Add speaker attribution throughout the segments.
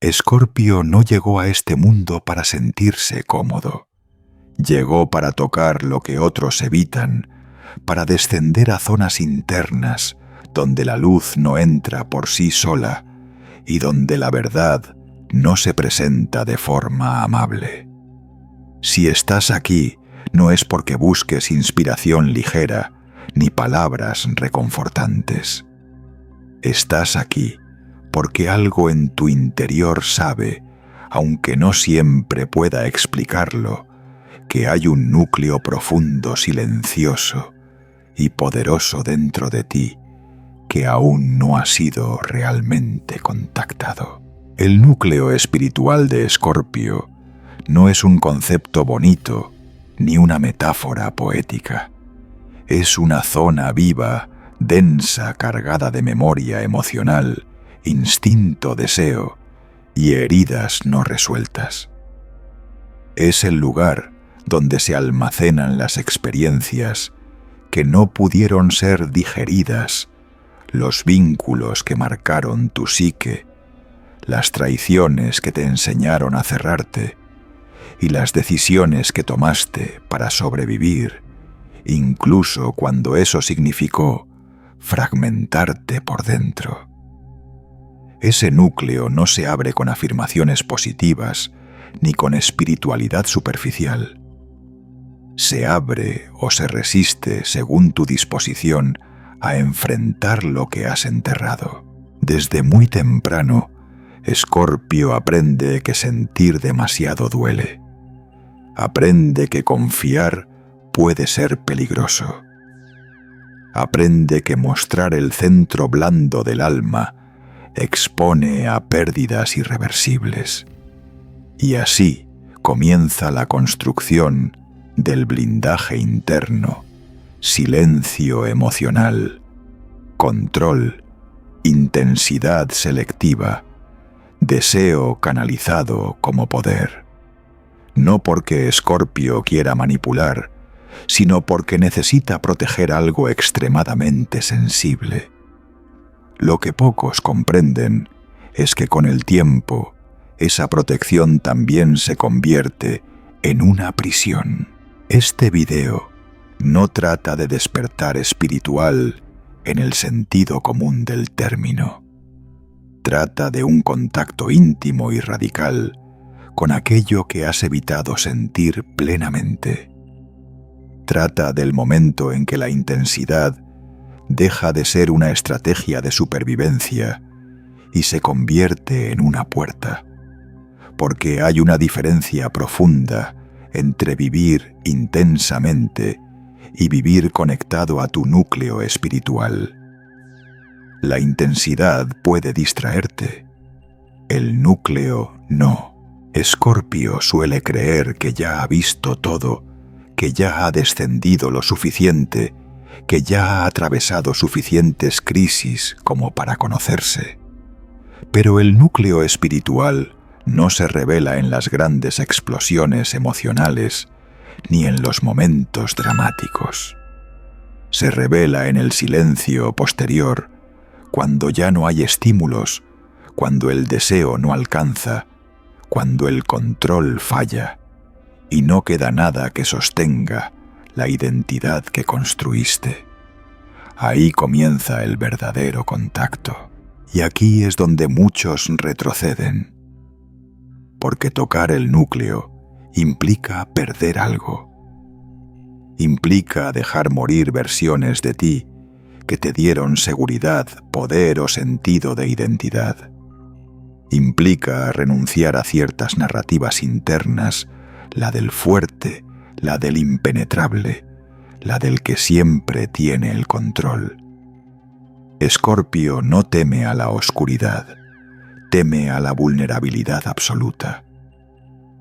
Speaker 1: Escorpio no llegó a este mundo para sentirse cómodo. Llegó para tocar lo que otros evitan, para descender a zonas internas donde la luz no entra por sí sola y donde la verdad no se presenta de forma amable. Si estás aquí, no es porque busques inspiración ligera ni palabras reconfortantes. Estás aquí porque algo en tu interior sabe, aunque no siempre pueda explicarlo, que hay un núcleo profundo, silencioso y poderoso dentro de ti que aún no ha sido realmente contactado. El núcleo espiritual de Escorpio no es un concepto bonito ni una metáfora poética. Es una zona viva, densa, cargada de memoria emocional, instinto, deseo y heridas no resueltas. Es el lugar donde se almacenan las experiencias que no pudieron ser digeridas, los vínculos que marcaron tu psique, las traiciones que te enseñaron a cerrarte y las decisiones que tomaste para sobrevivir, incluso cuando eso significó fragmentarte por dentro. Ese núcleo no se abre con afirmaciones positivas ni con espiritualidad superficial. Se abre o se resiste según tu disposición a enfrentar lo que has enterrado. Desde muy temprano, Escorpio aprende que sentir demasiado duele. Aprende que confiar puede ser peligroso. Aprende que mostrar el centro blando del alma expone a pérdidas irreversibles. Y así comienza la construcción del blindaje interno, silencio emocional, control, intensidad selectiva, deseo canalizado como poder. No porque Escorpio quiera manipular, sino porque necesita proteger algo extremadamente sensible. Lo que pocos comprenden es que con el tiempo, esa protección también se convierte en una prisión. Este video no trata de despertar espiritual en el sentido común del término. Trata de un contacto íntimo y radical con aquello que has evitado sentir plenamente. Trata del momento en que la intensidad deja de ser una estrategia de supervivencia y se convierte en una puerta, porque hay una diferencia profunda entre vivir intensamente y vivir conectado a tu núcleo espiritual. La intensidad puede distraerte, el núcleo no. Escorpio suele creer que ya ha visto todo, que ya ha descendido lo suficiente, que ya ha atravesado suficientes crisis como para conocerse. Pero el núcleo espiritual no se revela en las grandes explosiones emocionales ni en los momentos dramáticos. Se revela en el silencio posterior, cuando ya no hay estímulos, cuando el deseo no alcanza, cuando el control falla y no queda nada que sostenga la identidad que construiste. Ahí comienza el verdadero contacto. Y aquí es donde muchos retroceden, porque tocar el núcleo implica perder algo. Implica dejar morir versiones de ti que te dieron seguridad, poder o sentido de identidad. Implica renunciar a ciertas narrativas internas, la del fuerte, la del impenetrable, la del que siempre tiene el control. Escorpio no teme a la oscuridad, teme a la vulnerabilidad absoluta.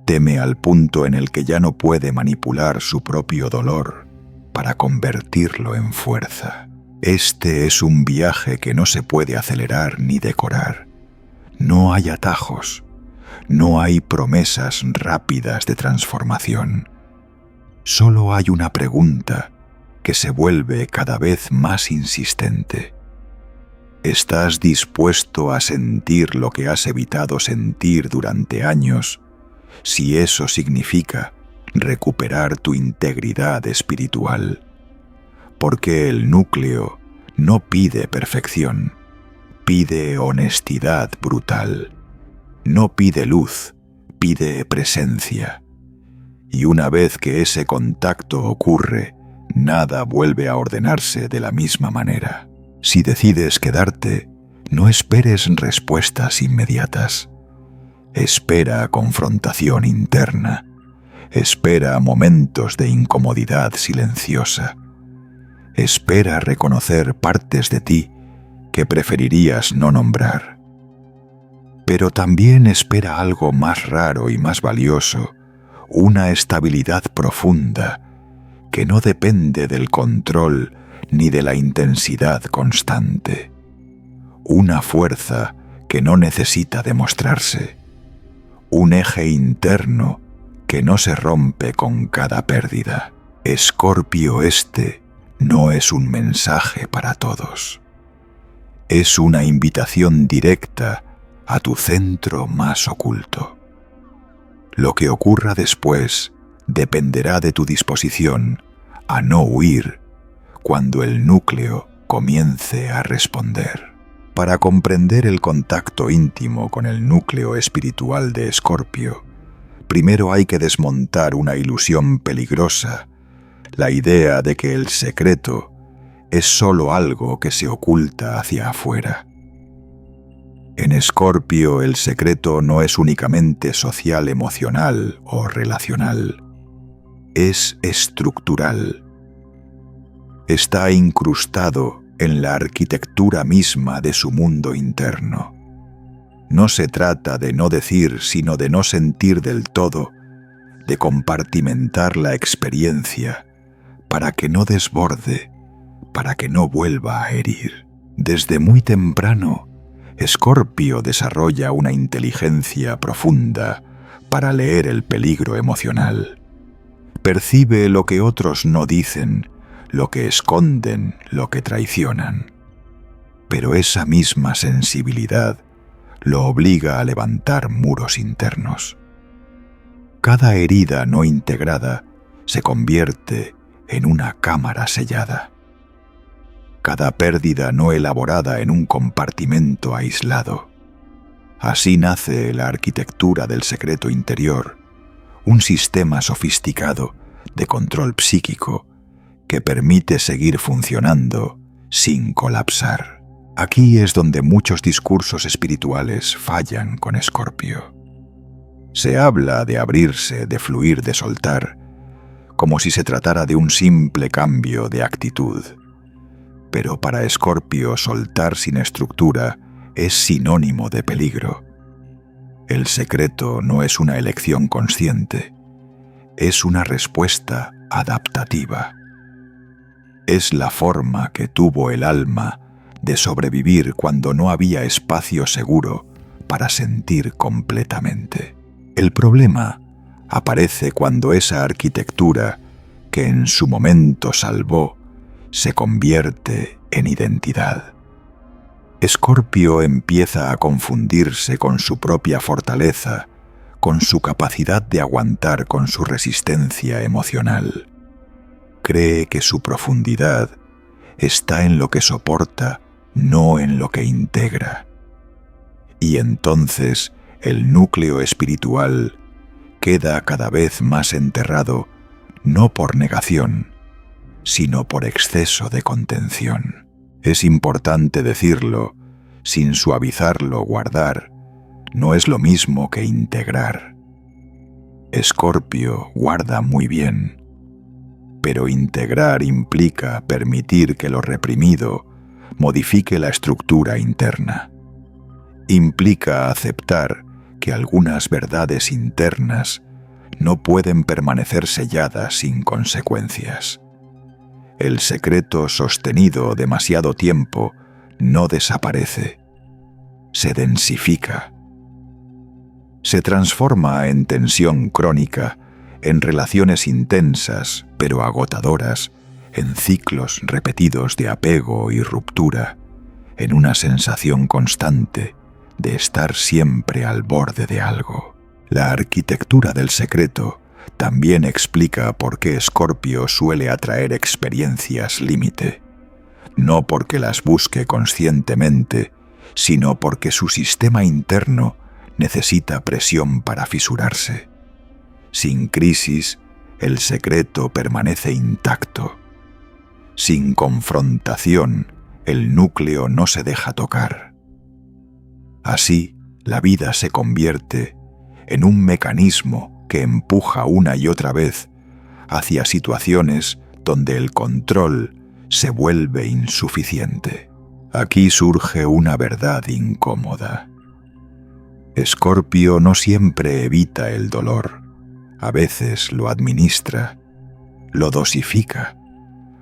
Speaker 1: Teme al punto en el que ya no puede manipular su propio dolor para convertirlo en fuerza. Este es un viaje que no se puede acelerar ni decorar. No hay atajos, no hay promesas rápidas de transformación. Solo hay una pregunta que se vuelve cada vez más insistente. ¿Estás dispuesto a sentir lo que has evitado sentir durante años, si eso significa recuperar tu integridad espiritual? Porque el núcleo no pide perfección, pide honestidad brutal. No pide luz, pide presencia. Y una vez que ese contacto ocurre, nada vuelve a ordenarse de la misma manera. Si decides quedarte, no esperes respuestas inmediatas. Espera confrontación interna. Espera momentos de incomodidad silenciosa. Espera reconocer partes de ti que preferirías no nombrar. Pero también espera algo más raro y más valioso, una estabilidad profunda que no depende del control ni de la intensidad constante. Una fuerza que no necesita demostrarse. Un eje interno que no se rompe con cada pérdida. Escorpio, este no es un mensaje para todos. Es una invitación directa a tu centro más oculto. Lo que ocurra después dependerá de tu disposición a no huir cuando el núcleo comience a responder. Para comprender el contacto íntimo con el núcleo espiritual de Escorpio, primero hay que desmontar una ilusión peligrosa, la idea de que el secreto es solo algo que se oculta hacia afuera. En Escorpio el secreto no es únicamente social, emocional o relacional, es estructural. Está incrustado en la arquitectura misma de su mundo interno. No se trata de no decir, sino de no sentir del todo, de compartimentar la experiencia para que no desborde, para que no vuelva a herir. Desde muy temprano, Escorpio desarrolla una inteligencia profunda para leer el peligro emocional. Percibe lo que otros no dicen, lo que esconden, lo que traicionan. Pero esa misma sensibilidad lo obliga a levantar muros internos. Cada herida no integrada se convierte en una cámara sellada. Cada pérdida no elaborada en un compartimento aislado. Así nace la arquitectura del secreto interior, un sistema sofisticado de control psíquico que permite seguir funcionando sin colapsar. Aquí es donde muchos discursos espirituales fallan con Escorpio. Se habla de abrirse, de fluir, de soltar, como si se tratara de un simple cambio de actitud. Pero para Escorpio soltar sin estructura es sinónimo de peligro. El secreto no es una elección consciente, es una respuesta adaptativa. Es la forma que tuvo el alma de sobrevivir cuando no había espacio seguro para sentir completamente. El problema aparece cuando esa arquitectura que en su momento salvó se convierte en identidad. Escorpio empieza a confundirse con su propia fortaleza, con su capacidad de aguantar, con su resistencia emocional. Cree que su profundidad está en lo que soporta, no en lo que integra. Y entonces el núcleo espiritual queda cada vez más enterrado, no por negación, sino por exceso de contención. Es importante decirlo, sin suavizarlo, guardar, no es lo mismo que integrar. Escorpio guarda muy bien, pero integrar implica permitir que lo reprimido modifique la estructura interna. Implica aceptar que algunas verdades internas no pueden permanecer selladas sin consecuencias. El secreto sostenido demasiado tiempo no desaparece, se densifica. Se transforma en tensión crónica, en relaciones intensas pero agotadoras, en ciclos repetidos de apego y ruptura, en una sensación constante de estar siempre al borde de algo. La arquitectura del secreto también explica por qué Escorpio suele atraer experiencias límite, no porque las busque conscientemente, sino porque su sistema interno necesita presión para fisurarse. Sin crisis, el secreto permanece intacto. Sin confrontación, el núcleo no se deja tocar. Así, la vida se convierte en un mecanismo que empuja una y otra vez hacia situaciones donde el control se vuelve insuficiente. Aquí surge una verdad incómoda. Escorpio no siempre evita el dolor. A veces lo administra, lo dosifica,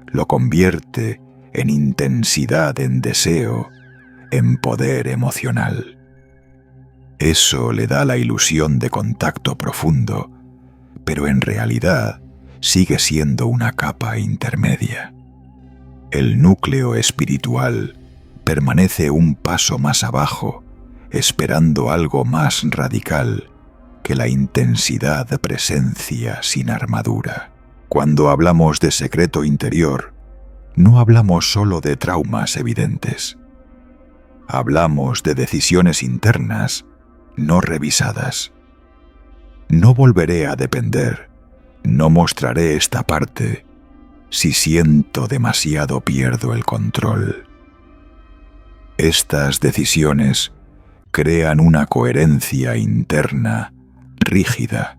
Speaker 1: lo convierte en intensidad, en deseo, en poder emocional. Eso le da la ilusión de contacto profundo, pero en realidad sigue siendo una capa intermedia. El núcleo espiritual permanece un paso más abajo, esperando algo más radical que la intensidad de presencia sin armadura. Cuando hablamos de secreto interior, no hablamos solo de traumas evidentes. Hablamos de decisiones internas no revisadas. No volveré a depender, no mostraré esta parte. Si siento demasiado, pierdo el control. Estas decisiones crean una coherencia interna rígida.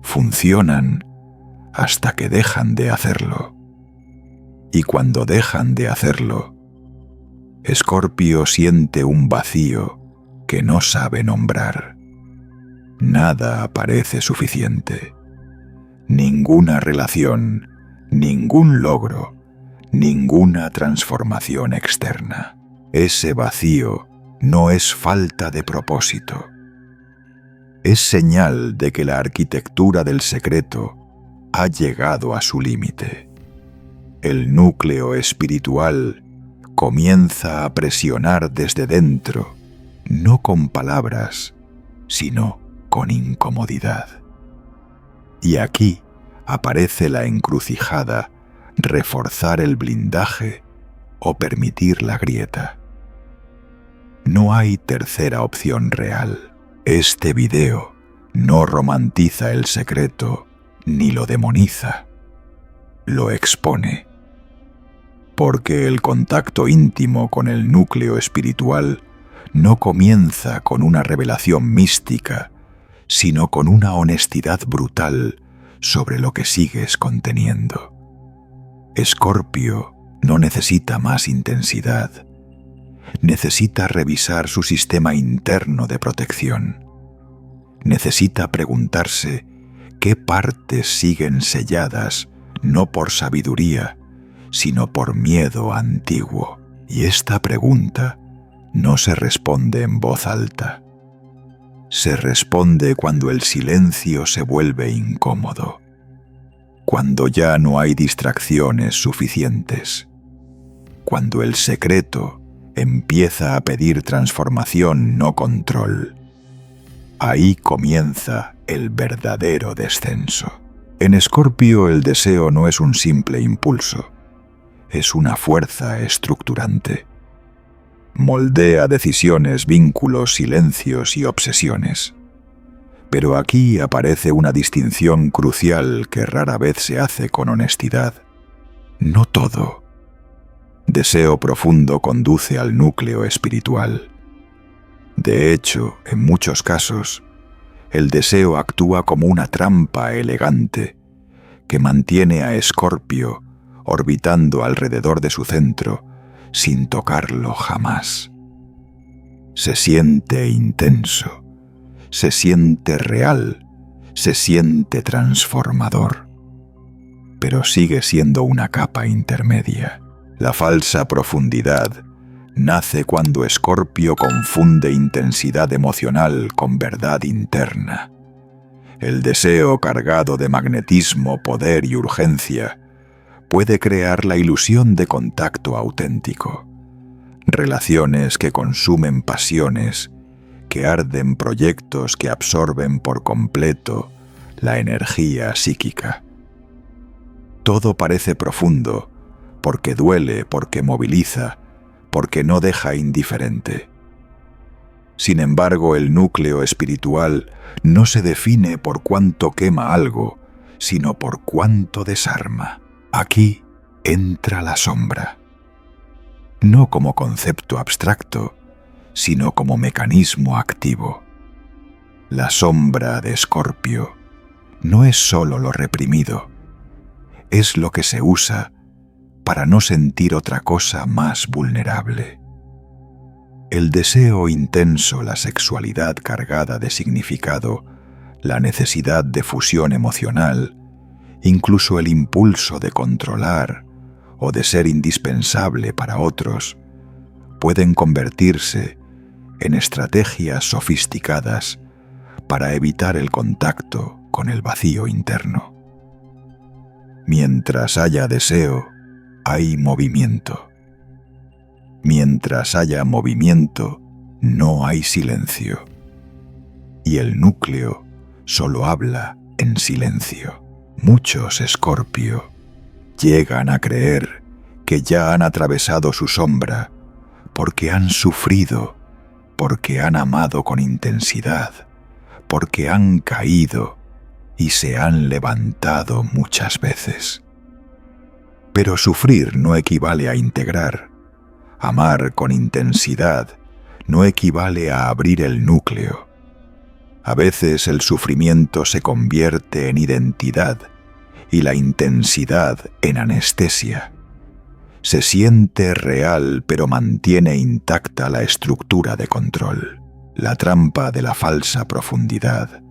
Speaker 1: Funcionan hasta que dejan de hacerlo. Y cuando dejan de hacerlo, Escorpio siente un vacío que no sabe nombrar. Nada parece suficiente. Ninguna relación, ningún logro, ninguna transformación externa. Ese vacío no es falta de propósito. Es señal de que la arquitectura del secreto ha llegado a su límite. El núcleo espiritual comienza a presionar desde dentro, no con palabras, sino con incomodidad. Y aquí aparece la encrucijada: reforzar el blindaje o permitir la grieta. No hay tercera opción real. Este video no romantiza el secreto ni lo demoniza. Lo expone. Porque el contacto íntimo con el núcleo espiritual no comienza con una revelación mística, sino con una honestidad brutal sobre lo que sigues conteniendo. Escorpio no necesita más intensidad. Necesita revisar su sistema interno de protección. Necesita preguntarse qué partes siguen selladas no por sabiduría, sino por miedo antiguo. Y esta pregunta no se responde en voz alta. Se responde cuando el silencio se vuelve incómodo, cuando ya no hay distracciones suficientes, cuando el secreto empieza a pedir transformación, no control. Ahí comienza el verdadero descenso. En Escorpio el deseo no es un simple impulso, es una fuerza estructurante. Moldea decisiones, vínculos, silencios y obsesiones. Pero aquí aparece una distinción crucial que rara vez se hace con honestidad. No todo deseo profundo conduce al núcleo espiritual. De hecho, en muchos casos, el deseo actúa como una trampa elegante que mantiene a Escorpio orbitando alrededor de su centro sin tocarlo jamás. Se siente intenso, se siente real, se siente transformador, pero sigue siendo una capa intermedia. La falsa profundidad nace cuando Escorpio confunde intensidad emocional con verdad interna. El deseo cargado de magnetismo, poder y urgencia puede crear la ilusión de contacto auténtico, relaciones que consumen pasiones, que arden proyectos que absorben por completo la energía psíquica. Todo parece profundo, porque duele, porque moviliza, porque no deja indiferente. Sin embargo, el núcleo espiritual no se define por cuánto quema algo, sino por cuánto desarma. Aquí entra la sombra. No como concepto abstracto, sino como mecanismo activo. La sombra de Escorpio no es solo lo reprimido, es lo que se usa para no sentir otra cosa más vulnerable. El deseo intenso, la sexualidad cargada de significado, la necesidad de fusión emocional, incluso el impulso de controlar o de ser indispensable para otros, pueden convertirse en estrategias sofisticadas para evitar el contacto con el vacío interno. Mientras haya deseo, hay movimiento. Mientras haya movimiento, no hay silencio. Y el núcleo solo habla en silencio. Muchos Escorpio llegan a creer que ya han atravesado su sombra porque han sufrido, porque han amado con intensidad, porque han caído y se han levantado muchas veces. Pero sufrir no equivale a integrar. Amar con intensidad no equivale a abrir el núcleo. A veces el sufrimiento se convierte en identidad y la intensidad en anestesia. Se siente real, pero mantiene intacta la estructura de control. La trampa de la falsa profundidad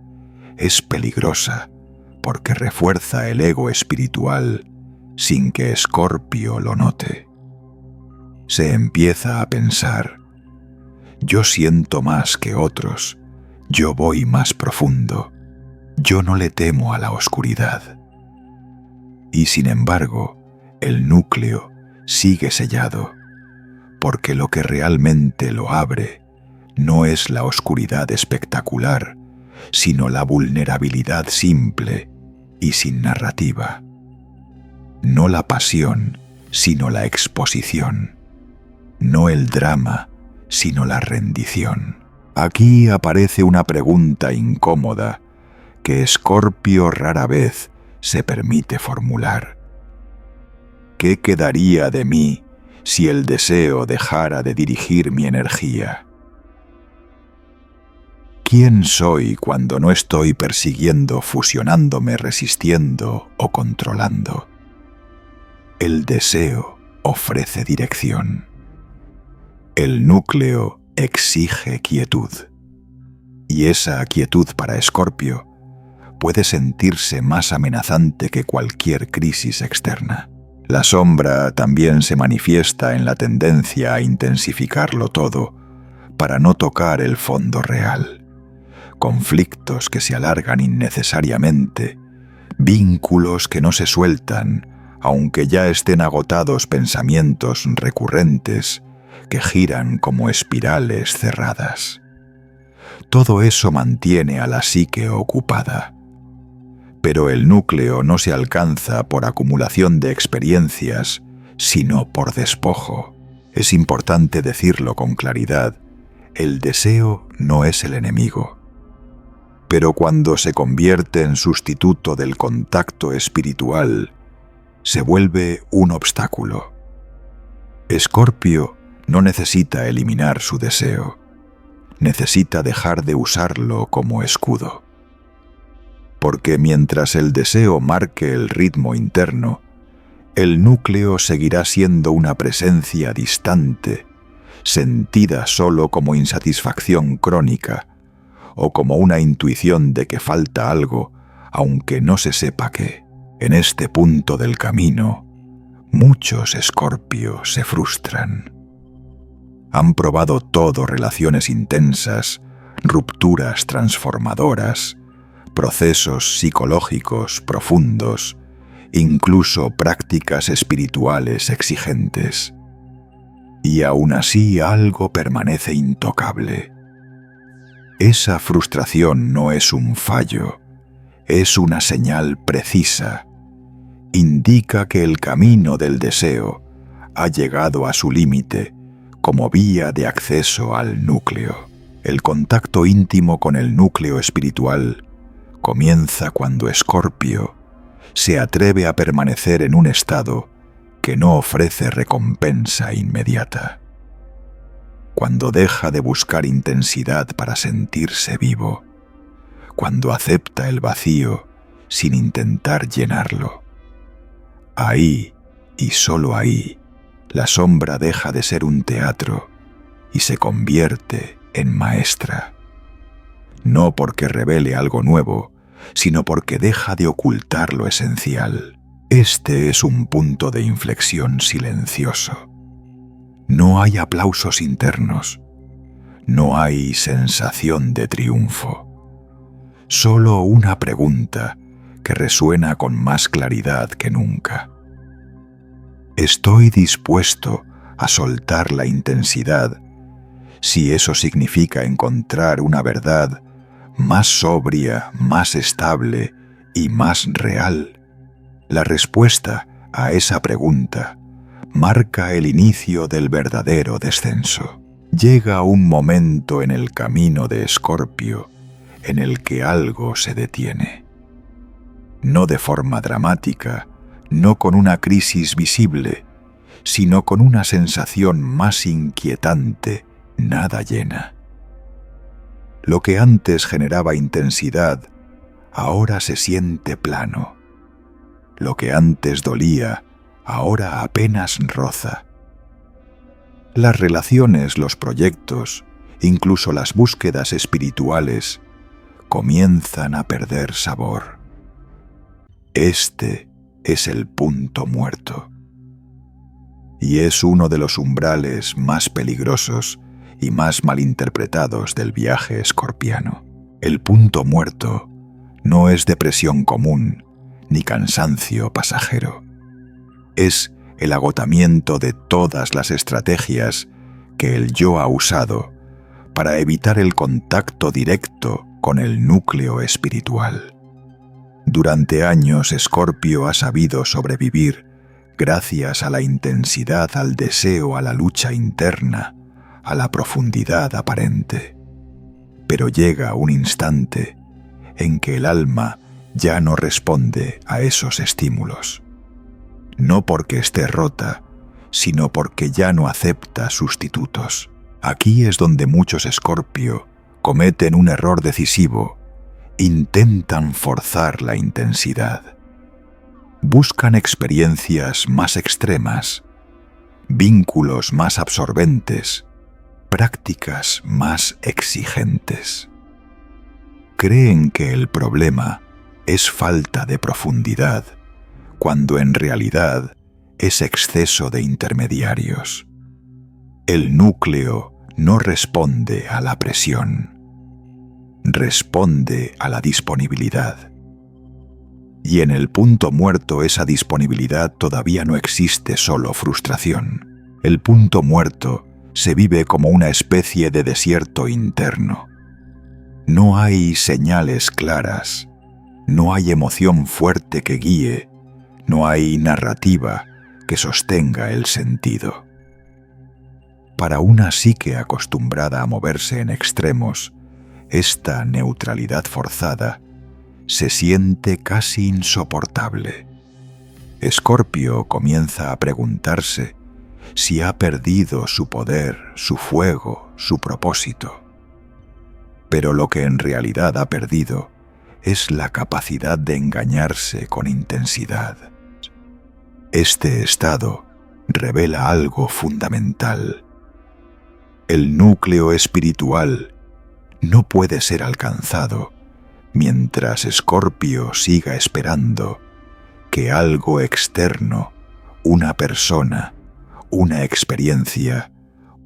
Speaker 1: es peligrosa porque refuerza el ego espiritual sin que Escorpio lo note. Se empieza a pensar: yo siento más que otros, yo voy más profundo, yo no le temo a la oscuridad. Y sin embargo, el núcleo sigue sellado, porque lo que realmente lo abre no es la oscuridad espectacular, sino la vulnerabilidad simple y sin narrativa. No la pasión, sino la exposición. No el drama, sino la rendición. Aquí aparece una pregunta incómoda que Escorpio rara vez se permite formular. ¿Qué quedaría de mí si el deseo dejara de dirigir mi energía? ¿Quién soy cuando no estoy persiguiendo, fusionándome, resistiendo o controlando? El deseo ofrece dirección. El núcleo exige quietud. Y esa quietud para Escorpio puede sentirse más amenazante que cualquier crisis externa. La sombra también se manifiesta en la tendencia a intensificarlo todo para no tocar el fondo real. Conflictos que se alargan innecesariamente, vínculos que no se sueltan, aunque ya estén agotados, pensamientos recurrentes que giran como espirales cerradas. Todo eso mantiene a la psique ocupada. Pero el núcleo no se alcanza por acumulación de experiencias, sino por despojo. Es importante decirlo con claridad: el deseo no es el enemigo. Pero cuando se convierte en sustituto del contacto espiritual, se vuelve un obstáculo. Escorpio no necesita eliminar su deseo, necesita dejar de usarlo como escudo. Porque mientras el deseo marque el ritmo interno, el núcleo seguirá siendo una presencia distante, sentida solo como insatisfacción crónica o como una intuición de que falta algo, aunque no se sepa qué. En este punto del camino, muchos Escorpio se frustran. Han probado todo: relaciones intensas, rupturas transformadoras, procesos psicológicos profundos, incluso prácticas espirituales exigentes. y aún así algo permanece intocable. Esa frustración no es un fallo, es una señal precisa. Indica que el camino del deseo ha llegado a su límite como vía de acceso al núcleo. El contacto íntimo con el núcleo espiritual comienza cuando Escorpio se atreve a permanecer en un estado que no ofrece recompensa inmediata. Cuando deja de buscar intensidad para sentirse vivo, cuando acepta el vacío sin intentar llenarlo. Ahí, y solo ahí, la sombra deja de ser un teatro y se convierte en maestra. No porque revele algo nuevo, sino porque deja de ocultar lo esencial. Este es un punto de inflexión silencioso. No hay aplausos internos, no hay sensación de triunfo. Solo una pregunta que resuena con más claridad que nunca. ¿Estoy dispuesto a soltar la intensidad si eso significa encontrar una verdad más sobria, más estable y más real? La respuesta a esa pregunta marca el inicio del verdadero descenso. Llega un momento en el camino de Escorpio en el que algo se detiene. No de forma dramática, no con una crisis visible, sino con una sensación más inquietante, nada llena. Lo que antes generaba intensidad, ahora se siente plano. Lo que antes dolía, ahora apenas roza. Las relaciones, los proyectos, incluso las búsquedas espirituales, comienzan a perder sabor. Este es el punto muerto. Y es uno de los umbrales más peligrosos y más malinterpretados del viaje escorpiano. El punto muerto no es depresión común ni cansancio pasajero. Es el agotamiento de todas las estrategias que el yo ha usado para evitar el contacto directo con el núcleo espiritual. Durante años, Escorpio ha sabido sobrevivir gracias a la intensidad, al deseo, a la lucha interna, a la profundidad aparente. Pero llega un instante en que el alma ya no responde a esos estímulos. No porque esté rota, sino porque ya no acepta sustitutos. Aquí es donde muchos Escorpio cometen un error decisivo. Intentan forzar la intensidad. Buscan experiencias más extremas, vínculos más absorbentes, prácticas más exigentes. Creen que el problema es falta de profundidad, cuando en realidad es exceso de intermediarios. El núcleo no responde a la presión, responde a la disponibilidad. Y en el punto muerto esa disponibilidad todavía no existe, solo frustración. El punto muerto se vive como una especie de desierto interno. No hay señales claras, no hay emoción fuerte que guíe, no hay narrativa que sostenga el sentido. Para una psique acostumbrada a moverse en extremos, esta neutralidad forzada se siente casi insoportable. Escorpio comienza a preguntarse si ha perdido su poder, su fuego, su propósito. Pero lo que en realidad ha perdido es la capacidad de engañarse con intensidad. Este estado revela algo fundamental. El núcleo espiritual no puede ser alcanzado mientras Escorpio siga esperando que algo externo, una persona, una experiencia,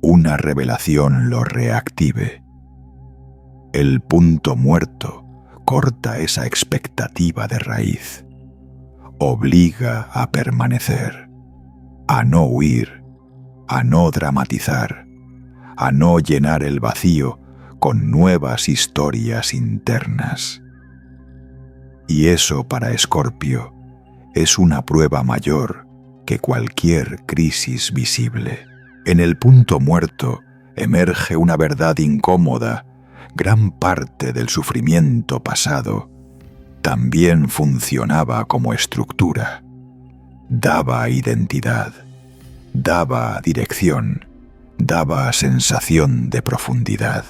Speaker 1: una revelación lo reactive. El punto muerto corta esa expectativa de raíz, obliga a permanecer, a no huir, a no dramatizar, a no llenar el vacío con nuevas historias internas. Y eso para Escorpio es una prueba mayor que cualquier crisis visible. En el punto muerto emerge una verdad incómoda. Gran parte del sufrimiento pasado también funcionaba como estructura. Daba identidad, daba dirección, daba sensación de profundidad.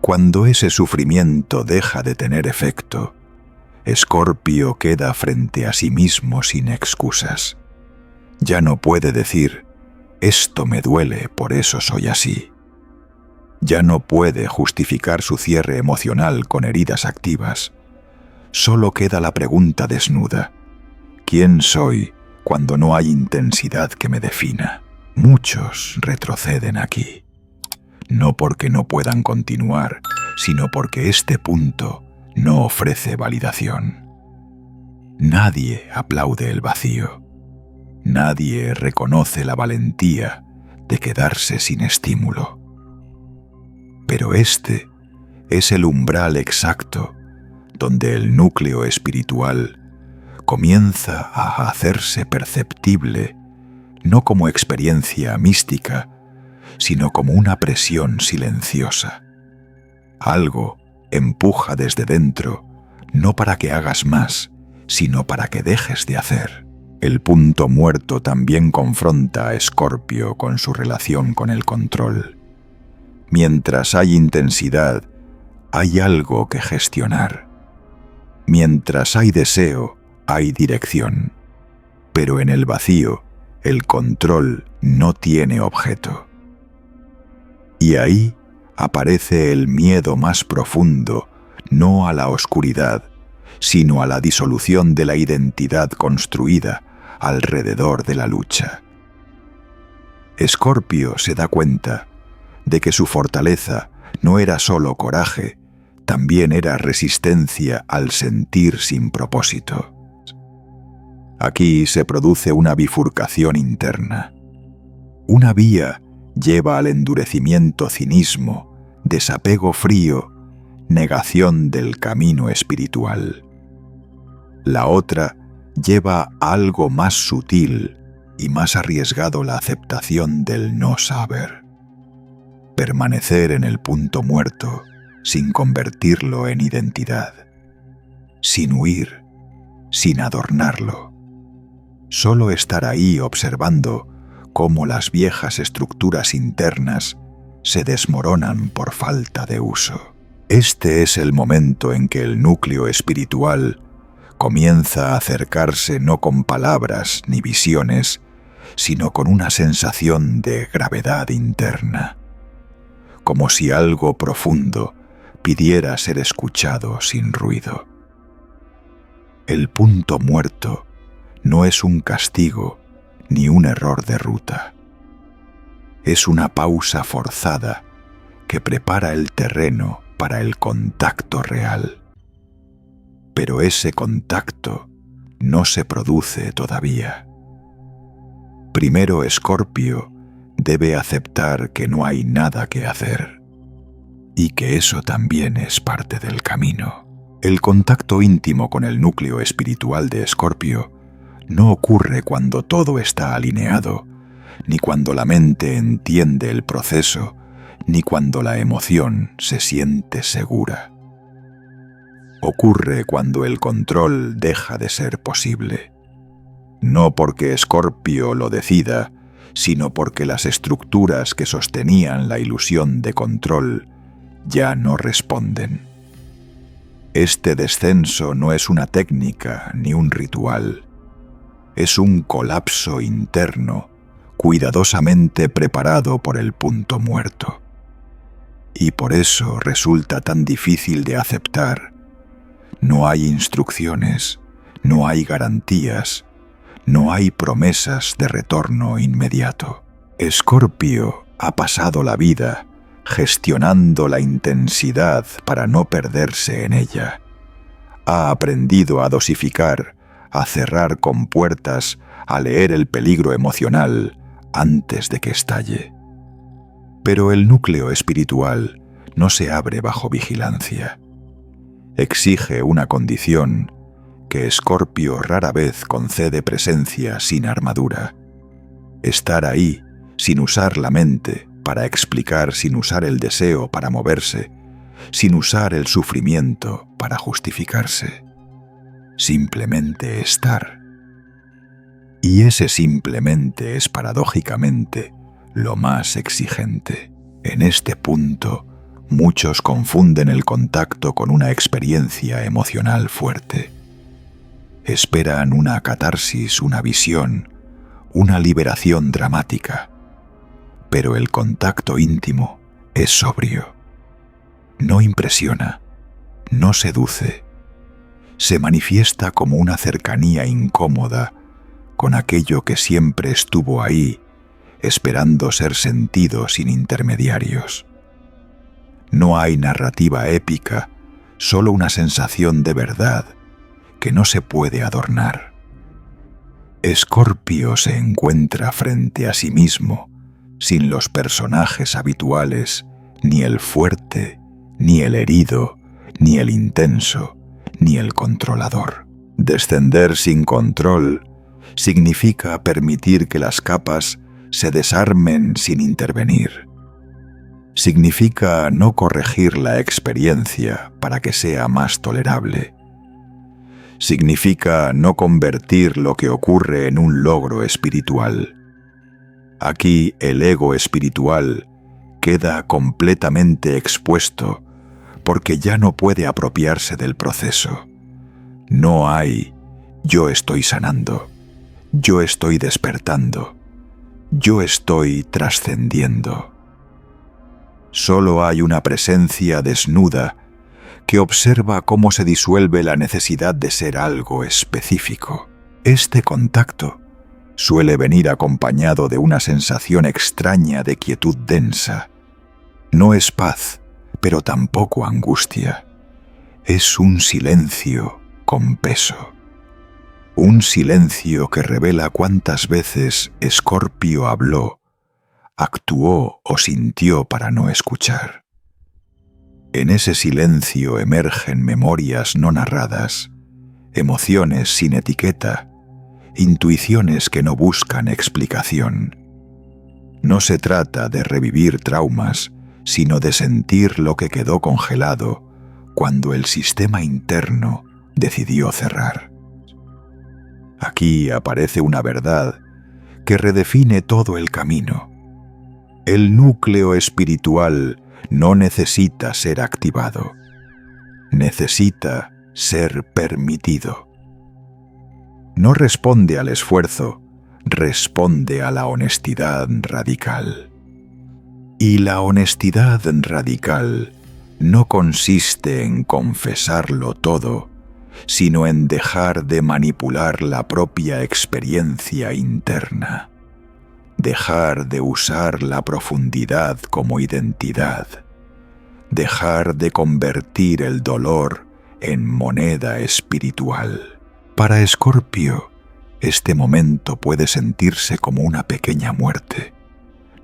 Speaker 1: Cuando ese sufrimiento deja de tener efecto, Escorpio queda frente a sí mismo sin excusas. Ya no puede decir, esto me duele, por eso soy así. Ya no puede justificar su cierre emocional con heridas activas. Solo queda la pregunta desnuda: ¿quién soy cuando no hay intensidad que me defina? Muchos retroceden aquí, no porque no puedan continuar, sino porque este punto no ofrece validación. Nadie aplaude el vacío. Nadie reconoce la valentía de quedarse sin estímulo. Pero este es el umbral exacto donde el núcleo espiritual comienza a hacerse perceptible, no como experiencia mística, sino como una presión silenciosa. Algo empuja desde dentro, no para que hagas más, sino para que dejes de hacer. El punto muerto también confronta a Escorpio con su relación con el control. Mientras hay intensidad, hay algo que gestionar. Mientras hay deseo, hay dirección. Pero en el vacío, el control no tiene objeto. Y ahí aparece el miedo más profundo, no a la oscuridad, sino a la disolución de la identidad construida alrededor de la lucha. Escorpio se da cuenta de que su fortaleza no era solo coraje, también era resistencia al sentir sin propósito. Aquí se produce una bifurcación interna. Una vía lleva al endurecimiento cinismo, desapego frío, negación del camino espiritual. La otra lleva a algo más sutil y más arriesgado, la aceptación del no saber. Permanecer en el punto muerto sin convertirlo en identidad, sin huir, sin adornarlo. Solo estar ahí observando cómo las viejas estructuras internas se desmoronan por falta de uso. Este es el momento en que el núcleo espiritual comienza a acercarse no con palabras ni visiones, sino con una sensación de gravedad interna, como si algo profundo pidiera ser escuchado sin ruido. El punto muerto no es un castigo ni un error de ruta. Es una pausa forzada que prepara el terreno para el contacto real. Pero ese contacto no se produce todavía. Primero Escorpio debe aceptar que no hay nada que hacer y que eso también es parte del camino. El contacto íntimo con el núcleo espiritual de Escorpio no ocurre cuando todo está alineado, ni cuando la mente entiende el proceso, ni cuando la emoción se siente segura. Ocurre cuando el control deja de ser posible. No porque Escorpio lo decida, sino porque las estructuras que sostenían la ilusión de control ya no responden. Este descenso no es una técnica ni un ritual. Es un colapso interno, cuidadosamente preparado por el punto muerto. Y por eso resulta tan difícil de aceptar. No hay instrucciones, no hay garantías, no hay promesas de retorno inmediato. Escorpio ha pasado la vida gestionando la intensidad para no perderse en ella. Ha aprendido a dosificar, a cerrar compuertas, a leer el peligro emocional, antes de que estalle. Pero el núcleo espiritual no se abre bajo vigilancia. Exige una condición que Escorpio rara vez concede presencia sin armadura. Estar ahí, sin usar la mente para explicar, sin usar el deseo para moverse, sin usar el sufrimiento para justificarse. Simplemente estar. Y ese simplemente es paradójicamente lo más exigente. En este punto, muchos confunden el contacto con una experiencia emocional fuerte. Esperan una catarsis, una visión, una liberación dramática. Pero el contacto íntimo es sobrio. No impresiona, no seduce. Se manifiesta como una cercanía incómoda con aquello que siempre estuvo ahí, esperando ser sentido sin intermediarios. No hay narrativa épica, solo una sensación de verdad que no se puede adornar. Escorpio se encuentra frente a sí mismo, sin los personajes habituales, ni el fuerte, ni el herido, ni el intenso, ni el controlador. Descender sin control significa permitir que las capas se desarmen sin intervenir. Significa no corregir la experiencia para que sea más tolerable. Significa no convertir lo que ocurre en un logro espiritual. Aquí el ego espiritual queda completamente expuesto porque ya no puede apropiarse del proceso. No hay yo estoy sanando, yo estoy despertando, yo estoy trascendiendo. Solo hay una presencia desnuda que observa cómo se disuelve la necesidad de ser algo específico. Este contacto suele venir acompañado de una sensación extraña de quietud densa. No es paz, pero tampoco angustia. Es un silencio con peso. Un silencio que revela cuántas veces Escorpio habló, actuó o sintió para no escuchar. En ese silencio emergen memorias no narradas, emociones sin etiqueta, intuiciones que no buscan explicación. No se trata de revivir traumas, sino de sentir lo que quedó congelado cuando el sistema interno decidió cerrar. Aquí aparece una verdad que redefine todo el camino. El núcleo espiritual no necesita ser activado, necesita ser permitido. No responde al esfuerzo, responde a la honestidad radical. Y la honestidad radical no consiste en confesarlo todo, sino en dejar de manipular la propia experiencia interna, dejar de usar la profundidad como identidad, dejar de convertir el dolor en moneda espiritual. Para Escorpio, este momento puede sentirse como una pequeña muerte,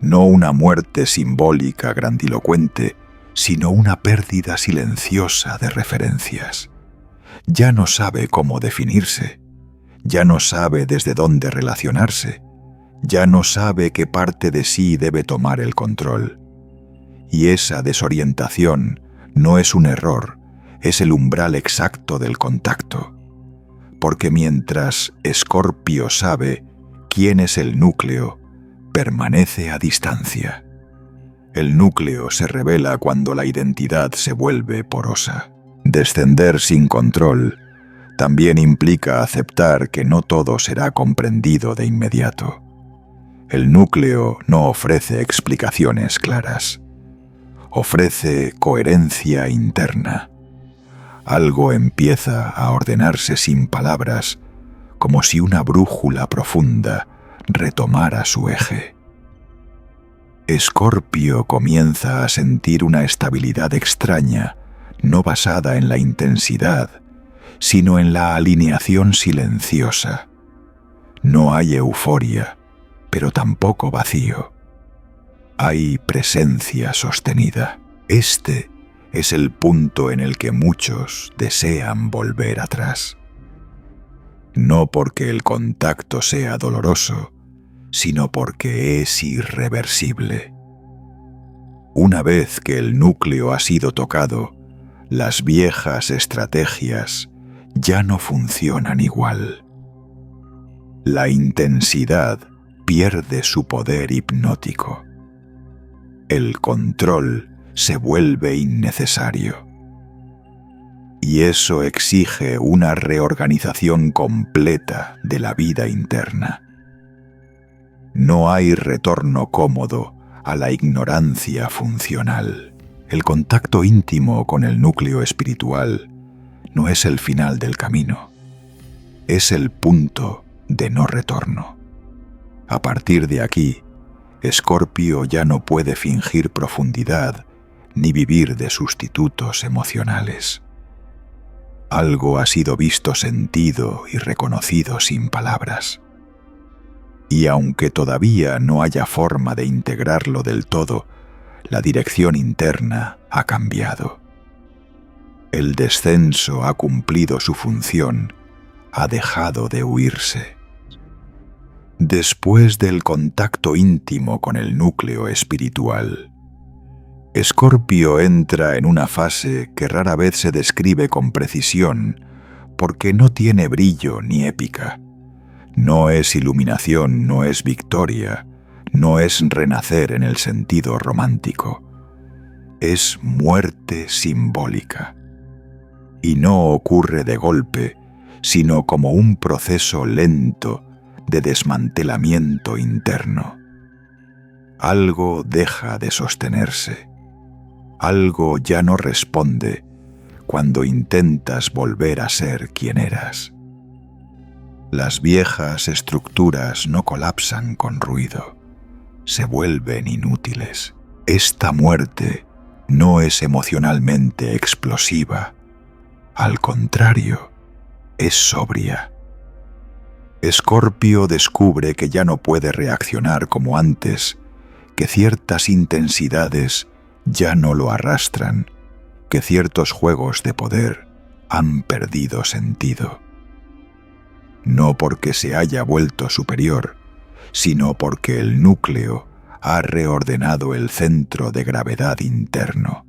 Speaker 1: no una muerte simbólica grandilocuente, sino una pérdida silenciosa de referencias. Ya no sabe cómo definirse, ya no sabe desde dónde relacionarse, ya no sabe qué parte de sí debe tomar el control. Y esa desorientación no es un error, es el umbral exacto del contacto. Porque mientras Escorpio sabe quién es el núcleo, permanece a distancia. El núcleo se revela cuando la identidad se vuelve porosa. Descender sin control también implica aceptar que no todo será comprendido de inmediato. El núcleo no ofrece explicaciones claras. Ofrece coherencia interna. Algo empieza a ordenarse sin palabras, como si una brújula profunda retomara su eje. Escorpio comienza a sentir una estabilidad extraña, no basada en la intensidad, sino en la alineación silenciosa. No hay euforia, pero tampoco vacío. Hay presencia sostenida. Este es el punto en el que muchos desean volver atrás. No porque el contacto sea doloroso, sino porque es irreversible. Una vez que el núcleo ha sido tocado, las viejas estrategias ya no funcionan igual. La intensidad pierde su poder hipnótico. El control se vuelve innecesario. Y eso exige una reorganización completa de la vida interna. No hay retorno cómodo a la ignorancia funcional. El contacto íntimo con el núcleo espiritual no es el final del camino, es el punto de no retorno. A partir de aquí, Escorpio ya no puede fingir profundidad ni vivir de sustitutos emocionales. Algo ha sido visto, sentido y reconocido sin palabras. Y aunque todavía no haya forma de integrarlo del todo, la dirección interna ha cambiado. El descenso ha cumplido su función, ha dejado de huirse. Después del contacto íntimo con el núcleo espiritual, Escorpio entra en una fase que rara vez se describe con precisión porque no tiene brillo ni épica. No es iluminación, no es victoria, no es renacer en el sentido romántico. Es muerte simbólica. Y no ocurre de golpe, sino como un proceso lento de desmantelamiento interno. Algo deja de sostenerse. Algo ya no responde cuando intentas volver a ser quien eras. Las viejas estructuras no colapsan con ruido, se vuelven inútiles. Esta muerte no es emocionalmente explosiva, al contrario, es sobria. Escorpio descubre que ya no puede reaccionar como antes, que ciertas intensidades ya no lo arrastran, que ciertos juegos de poder han perdido sentido. No porque se haya vuelto superior, sino porque el núcleo ha reordenado el centro de gravedad interno.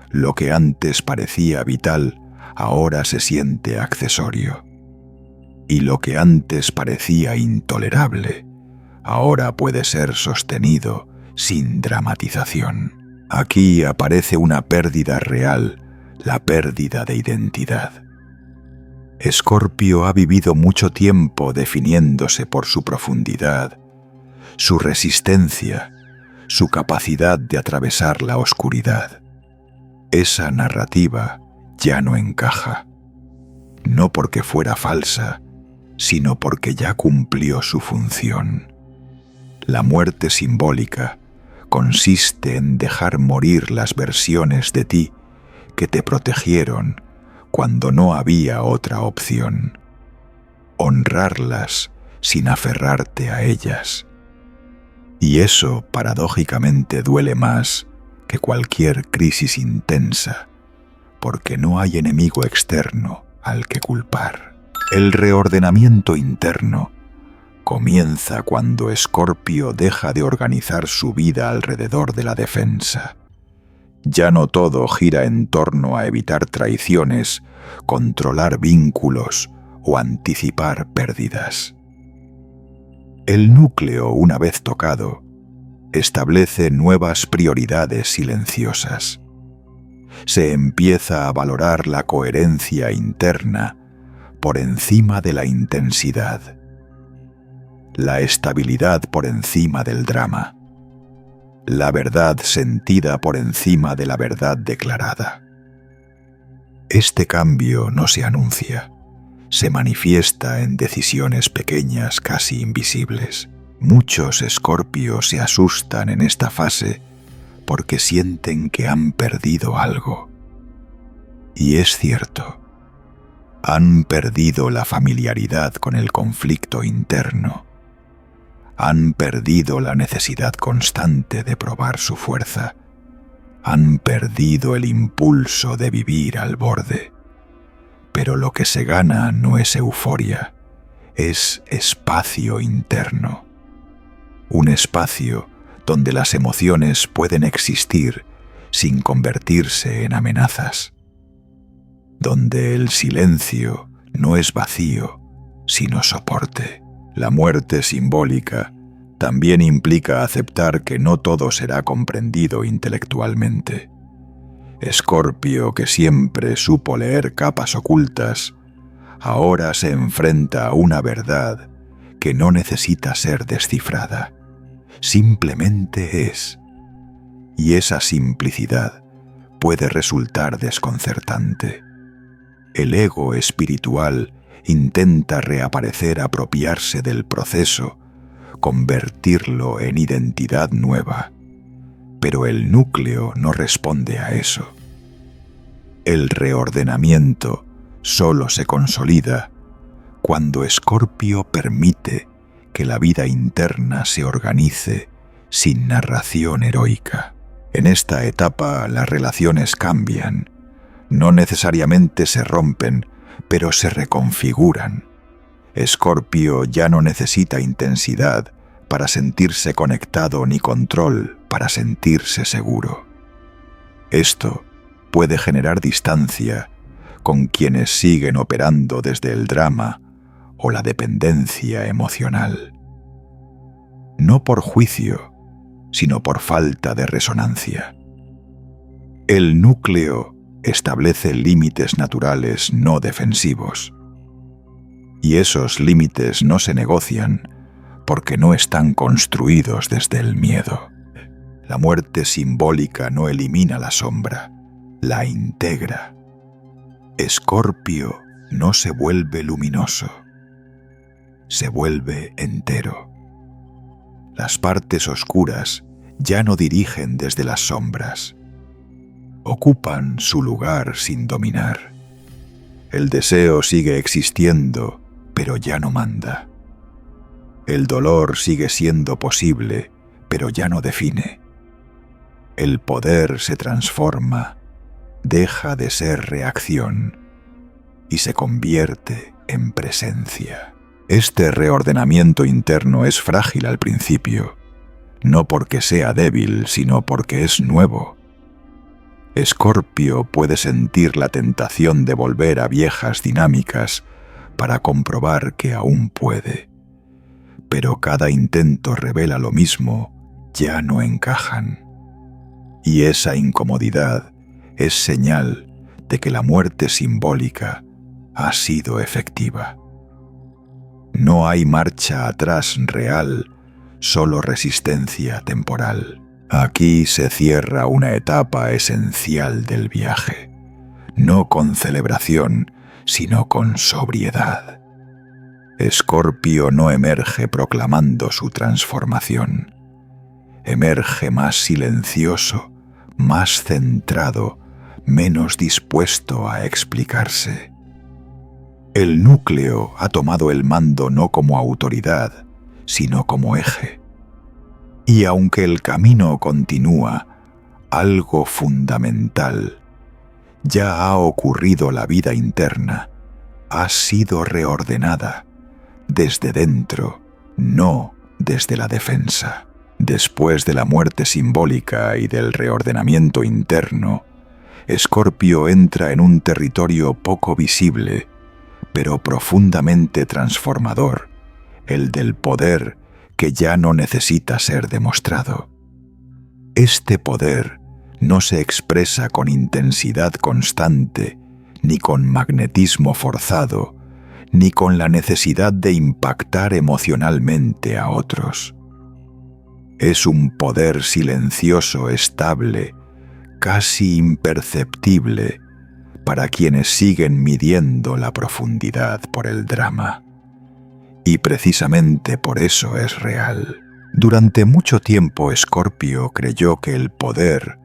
Speaker 1: Lo que antes parecía vital, ahora se siente accesorio. Y lo que antes parecía intolerable, ahora puede ser sostenido sin dramatización. Aquí aparece una pérdida real, la pérdida de identidad. Escorpio ha vivido mucho tiempo definiéndose por su profundidad, su resistencia, su capacidad de atravesar la oscuridad. Esa narrativa ya no encaja, no porque fuera falsa, sino porque ya cumplió su función. La muerte simbólica consiste en dejar morir las versiones de ti que te protegieron cuando no había otra opción. Honrarlas sin aferrarte a ellas. Y eso, paradójicamente, duele más que cualquier crisis intensa, porque no hay enemigo externo al que culpar. El reordenamiento interno comienza cuando Escorpio deja de organizar su vida alrededor de la defensa. Ya no todo gira en torno a evitar traiciones, controlar vínculos o anticipar pérdidas. El núcleo, una vez tocado, establece nuevas prioridades silenciosas. Se empieza a valorar la coherencia interna por encima de la intensidad, la estabilidad por encima del drama, la verdad sentida por encima de la verdad declarada. Este cambio no se anuncia, se manifiesta en decisiones pequeñas casi invisibles. Muchos escorpios se asustan en esta fase porque sienten que han perdido algo. Y es cierto, han perdido la familiaridad con el conflicto interno. Han perdido la necesidad constante de probar su fuerza. Han perdido el impulso de vivir al borde. Pero lo que se gana no es euforia, es espacio interno. Un espacio donde las emociones pueden existir sin convertirse en amenazas. Donde el silencio no es vacío, sino soporte. La muerte simbólica también implica aceptar que no todo será comprendido intelectualmente. Escorpio, que siempre supo leer capas ocultas, ahora se enfrenta a una verdad que no necesita ser descifrada. Simplemente es. Y esa simplicidad puede resultar desconcertante. El ego espiritual intenta reaparecer, apropiarse del proceso, convertirlo en identidad nueva. Pero el núcleo no responde a eso. El reordenamiento solo se consolida cuando Escorpio permite que la vida interna se organice sin narración heroica. En esta etapa las relaciones cambian, no necesariamente se rompen, pero se reconfiguran. Escorpio ya no necesita intensidad para sentirse conectado ni control para sentirse seguro. Esto puede generar distancia con quienes siguen operando desde el drama o la dependencia emocional. No por juicio, sino por falta de resonancia. El núcleo establece límites naturales no defensivos. Y esos límites no se negocian porque no están construidos desde el miedo. La muerte simbólica no elimina la sombra, la integra. Escorpio no se vuelve luminoso, se vuelve entero. Las partes oscuras ya no dirigen desde las sombras. Ocupan su lugar sin dominar. El deseo sigue existiendo, pero ya no manda. El dolor sigue siendo posible, pero ya no define. El poder se transforma, deja de ser reacción y se convierte en presencia. Este reordenamiento interno es frágil al principio, no porque sea débil, sino porque es nuevo. Escorpio puede sentir la tentación de volver a viejas dinámicas para comprobar que aún puede. Pero cada intento revela lo mismo, ya no encajan. Y esa incomodidad es señal de que la muerte simbólica ha sido efectiva. No hay marcha atrás real, solo resistencia temporal. Aquí se cierra una etapa esencial del viaje, no con celebración, sino con sobriedad. Escorpio no emerge proclamando su transformación. Emerge más silencioso, más centrado, menos dispuesto a explicarse. El núcleo ha tomado el mando no como autoridad, sino como eje. Y aunque el camino continúa, algo fundamental ya ha ocurrido. La vida interna ha sido reordenada desde dentro, no desde la defensa. Después de la muerte simbólica y del reordenamiento interno, Escorpio entra en un territorio poco visible, pero profundamente transformador, el del poder que ya no necesita ser demostrado. Este poder no se expresa con intensidad constante, ni con magnetismo forzado, ni con la necesidad de impactar emocionalmente a otros. Es un poder silencioso, estable, casi imperceptible para quienes siguen midiendo la profundidad por el drama. Y precisamente por eso es real. Durante mucho tiempo Escorpio creyó que el poder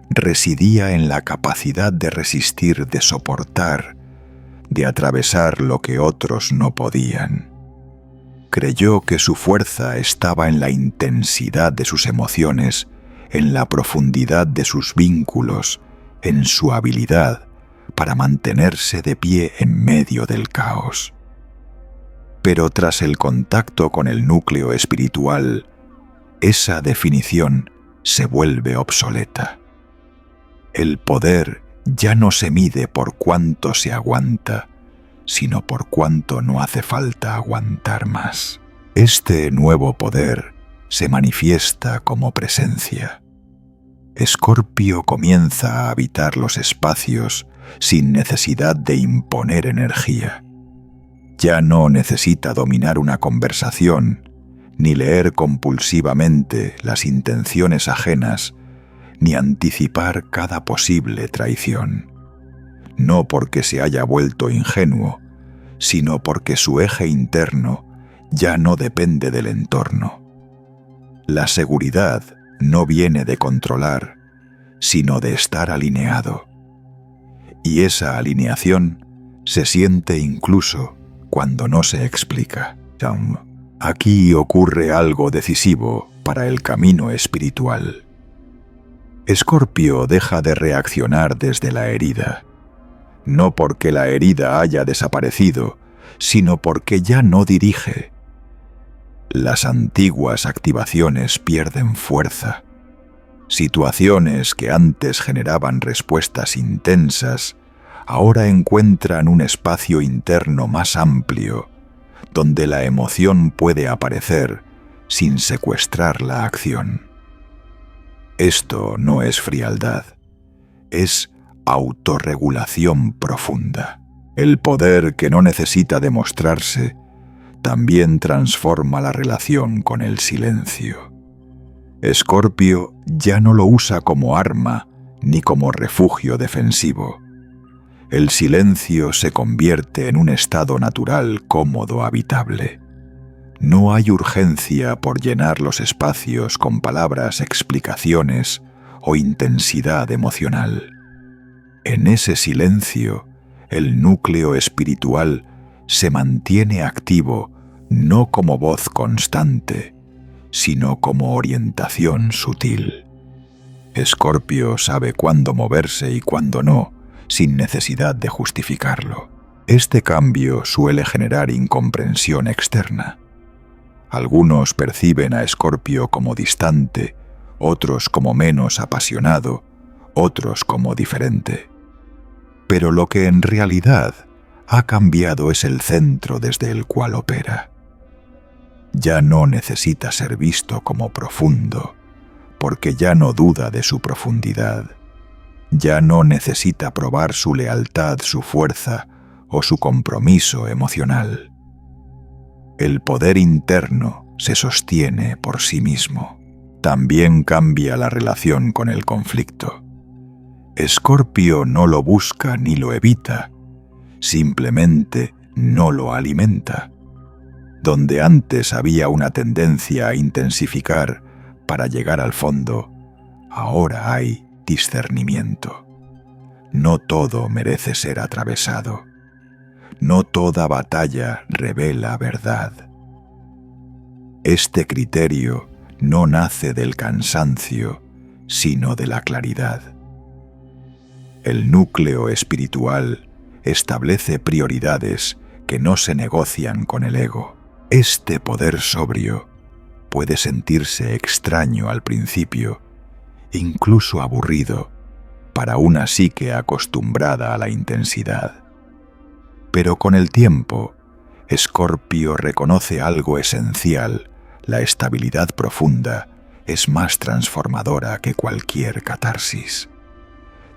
Speaker 1: residía en la capacidad de resistir, de soportar, de atravesar lo que otros no podían. Creyó que su fuerza estaba en la intensidad de sus emociones, en la profundidad de sus vínculos, en su habilidad para mantenerse de pie en medio del caos. Pero tras el contacto con el núcleo espiritual, esa definición se vuelve obsoleta. El poder ya no se mide por cuánto se aguanta, sino por cuánto no hace falta aguantar más. Este nuevo poder se manifiesta como presencia. Escorpio comienza a habitar los espacios sin necesidad de imponer energía. Ya no necesita dominar una conversación, ni leer compulsivamente las intenciones ajenas, ni anticipar cada posible traición. No porque se haya vuelto ingenuo, sino porque su eje interno ya no depende del entorno. La seguridad no viene de controlar, sino de estar alineado. Y esa alineación se siente incluso cuando no se explica. Aquí ocurre algo decisivo para el camino espiritual. Escorpio deja de reaccionar desde la herida, no porque la herida haya desaparecido, sino porque ya no dirige. Las antiguas activaciones pierden fuerza. Situaciones que antes generaban respuestas intensas, ahora encuentran un espacio interno más amplio, donde la emoción puede aparecer sin secuestrar la acción. Esto no es frialdad, es autorregulación profunda. El poder que no necesita demostrarse también transforma la relación con el silencio. Escorpio ya no lo usa como arma ni como refugio defensivo. El silencio se convierte en un estado natural, cómodo, habitable. No hay urgencia por llenar los espacios con palabras, explicaciones o intensidad emocional. En ese silencio, el núcleo espiritual se mantiene activo no como voz constante, sino como orientación sutil. Escorpio sabe cuándo moverse y cuándo no, sin necesidad de justificarlo. Este cambio suele generar incomprensión externa. Algunos perciben a Escorpio como distante, otros como menos apasionado, otros como diferente. Pero lo que en realidad ha cambiado es el centro desde el cual opera. Ya no necesita ser visto como profundo, porque ya no duda de su profundidad. Ya no necesita probar su lealtad, su fuerza o su compromiso emocional. El poder interno se sostiene por sí mismo. También cambia la relación con el conflicto. Escorpio no lo busca ni lo evita, simplemente no lo alimenta. Donde antes había una tendencia a intensificar para llegar al fondo, ahora hay discernimiento. No todo merece ser atravesado. No toda batalla revela verdad. Este criterio no nace del cansancio, sino de la claridad. El núcleo espiritual establece prioridades que no se negocian con el ego. Este poder sobrio puede sentirse extraño al principio, incluso aburrido, para una psique acostumbrada a la intensidad. Pero con el tiempo, Escorpio reconoce algo esencial: la estabilidad profunda es más transformadora que cualquier catarsis.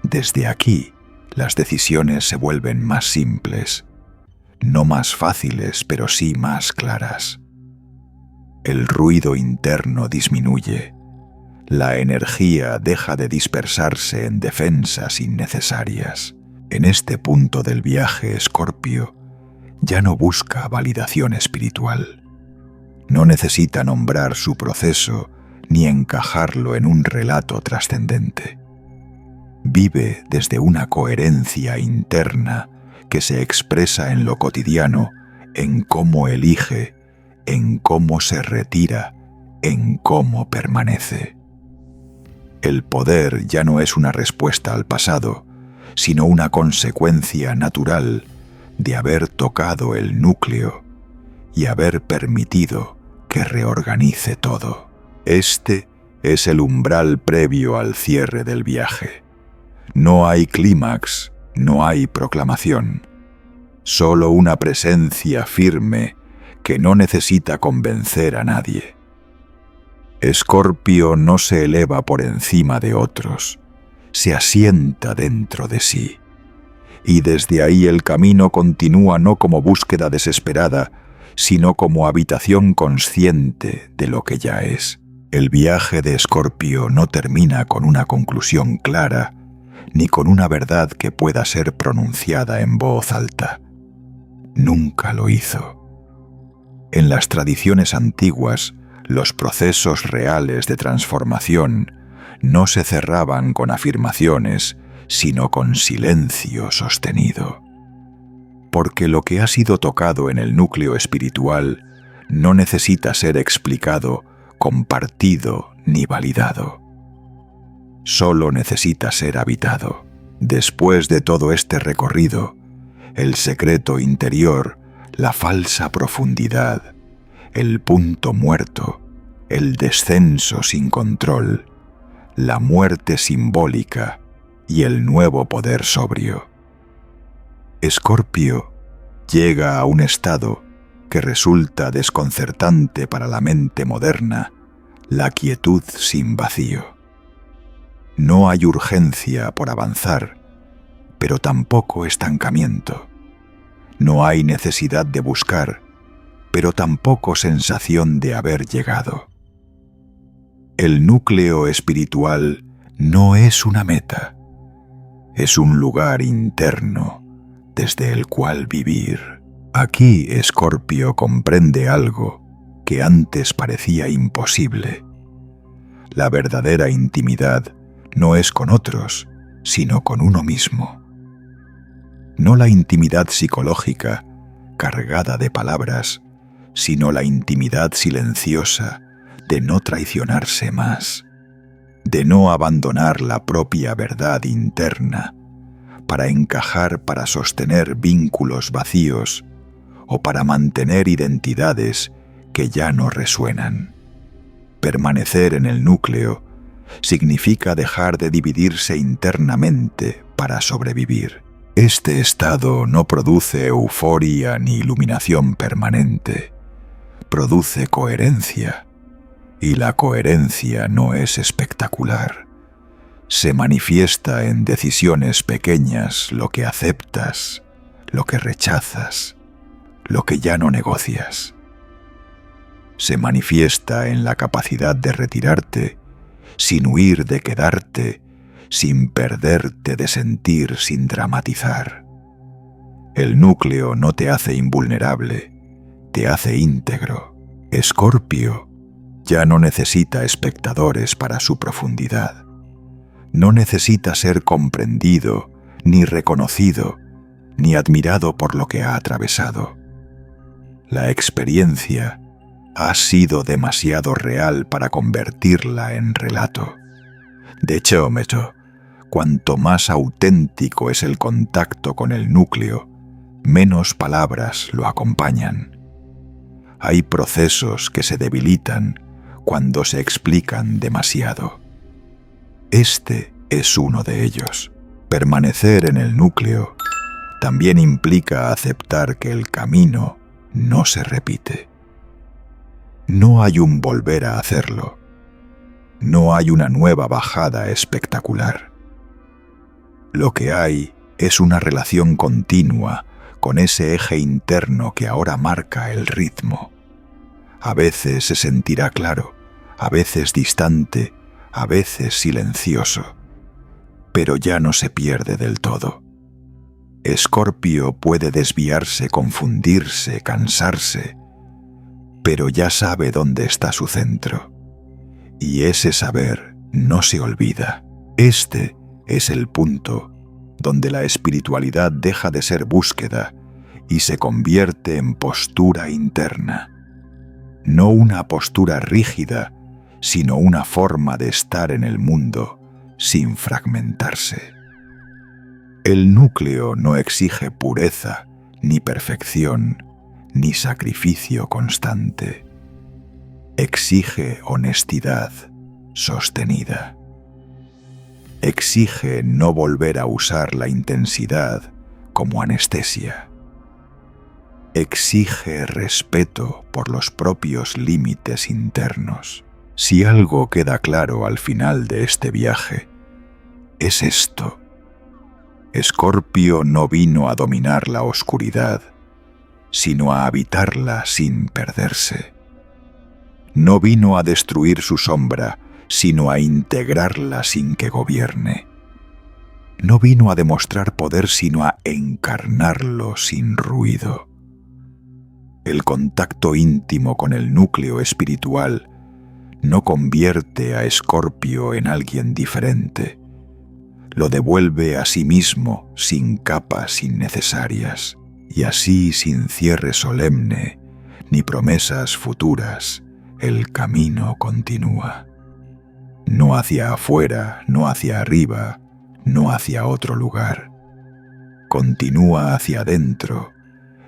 Speaker 1: Desde aquí, las decisiones se vuelven más simples, no más fáciles, pero sí más claras. El ruido interno disminuye, la energía deja de dispersarse en defensas innecesarias. En este punto del viaje, Escorpio ya no busca validación espiritual. No necesita nombrar su proceso ni encajarlo en un relato trascendente. Vive desde una coherencia interna que se expresa en lo cotidiano, en cómo elige, en cómo se retira, en cómo permanece. El poder ya no es una respuesta al pasado, sino una consecuencia natural de haber tocado el núcleo y haber permitido que reorganice todo. Este es el umbral previo al cierre del viaje. No hay clímax, no hay proclamación. Solo una presencia firme que no necesita convencer a nadie. Escorpio no se eleva por encima de otros, se asienta dentro de sí. Y desde ahí el camino continúa no como búsqueda desesperada, sino como habitación consciente de lo que ya es. El viaje de Escorpio no termina con una conclusión clara, ni con una verdad que pueda ser pronunciada en voz alta. Nunca lo hizo. En las tradiciones antiguas, los procesos reales de transformación no se cerraban con afirmaciones, sino con silencio sostenido. Porque lo que ha sido tocado en el núcleo espiritual no necesita ser explicado, compartido ni validado. Solo necesita ser habitado. Después de todo este recorrido, el secreto interior, la falsa profundidad, el punto muerto, el descenso sin control, la muerte simbólica y el nuevo poder sobrio. Escorpio llega a un estado que resulta desconcertante para la mente moderna, la quietud sin vacío. No hay urgencia por avanzar, pero tampoco estancamiento. No hay necesidad de buscar, pero tampoco sensación de haber llegado. El núcleo espiritual no es una meta, es un lugar interno desde el cual vivir. Aquí Escorpio comprende algo que antes parecía imposible. La verdadera intimidad no es con otros, sino con uno mismo. No la intimidad psicológica, cargada de palabras, sino la intimidad silenciosa de no traicionarse más, de no abandonar la propia verdad interna para encajar, para sostener vínculos vacíos o para mantener identidades que ya no resuenan. Permanecer en el núcleo significa dejar de dividirse internamente para sobrevivir. Este estado no produce euforia ni iluminación permanente, produce coherencia, y la coherencia no es espectacular. Se manifiesta en decisiones pequeñas, lo que aceptas, lo que rechazas, lo que ya no negocias. Se manifiesta en la capacidad de retirarte, sin huir de quedarte, sin perderte de sentir, sin dramatizar. El núcleo no te hace invulnerable, te hace íntegro. Escorpio ya no necesita espectadores para su profundidad. No necesita ser comprendido, ni reconocido, ni admirado por lo que ha atravesado. La experiencia ha sido demasiado real para convertirla en relato. De hecho, cuanto más auténtico es el contacto con el núcleo, menos palabras lo acompañan. Hay procesos que se debilitan cuando se explican demasiado. Este es uno de ellos. Permanecer en el núcleo también implica aceptar que el camino no se repite. No hay un volver a hacerlo. No hay una nueva bajada espectacular. Lo que hay es una relación continua con ese eje interno que ahora marca el ritmo. A veces se sentirá claro, a veces distante, a veces silencioso, pero ya no se pierde del todo. Escorpio puede desviarse, confundirse, cansarse, pero ya sabe dónde está su centro. Y ese saber no se olvida. Este es el punto donde la espiritualidad deja de ser búsqueda y se convierte en postura interna. no una postura rígida, sino una forma de estar en el mundo sin fragmentarse. El núcleo no exige pureza, ni perfección, ni sacrificio constante. Exige honestidad sostenida. Exige no volver a usar la intensidad como anestesia. Exige respeto por los propios límites internos. Si algo queda claro al final de este viaje, es esto. Escorpio no vino a dominar la oscuridad, sino a habitarla sin perderse. No vino a destruir su sombra, sino a integrarla sin que gobierne. No vino a demostrar poder, sino a encarnarlo sin ruido. El contacto íntimo con el núcleo espiritual no convierte a Escorpio en alguien diferente. Lo devuelve a sí mismo sin capas innecesarias, y así sin cierre solemne ni promesas futuras, el camino continúa. No hacia afuera, no hacia arriba, no hacia otro lugar. Continúa hacia adentro,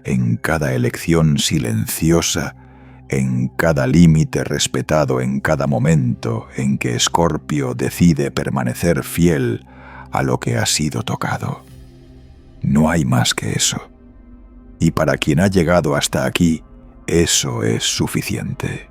Speaker 1: en cada elección silenciosa, en cada límite respetado, en cada momento en que Escorpio decide permanecer fiel a lo que ha sido tocado. No hay más que eso. Y para quien ha llegado hasta aquí, eso es suficiente.